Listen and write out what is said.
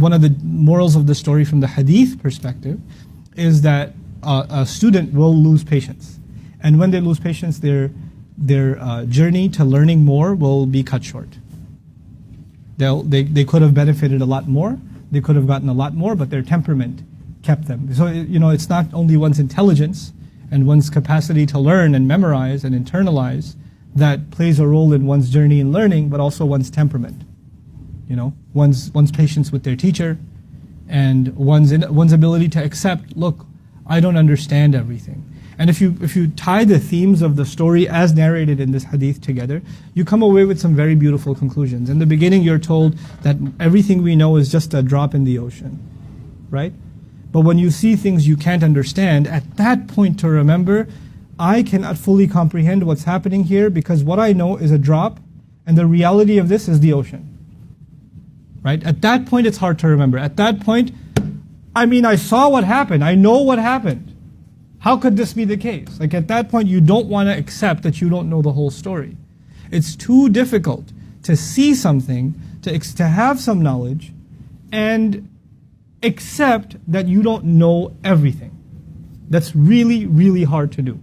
one of the morals of the story from the hadith perspective is that a student will lose patience. And when they lose patience, their journey to learning more will be cut short. They could have benefited a lot more, they could have gotten a lot more, but their temperament kept them. So, it's not only one's intelligence and one's capacity to learn and memorize and internalize that plays a role in one's journey in learning, but also one's temperament. One's patience with their teacher, and one's ability to accept, look, I don't understand everything. And if you tie the themes of the story as narrated in this hadith together, you come away with some very beautiful conclusions. In the beginning, you're told that everything we know is just a drop in the ocean, right? But when you see things you can't understand, at that point to remember, I cannot fully comprehend what's happening here because what I know is a drop, and the reality of this is the ocean. Right? At that point, it's hard to remember. At that point, I saw what happened. I know what happened. How could this be the case? At that point, you don't want to accept that you don't know the whole story. It's too difficult to see something, to have some knowledge, and accept that you don't know everything. That's really, really hard to do.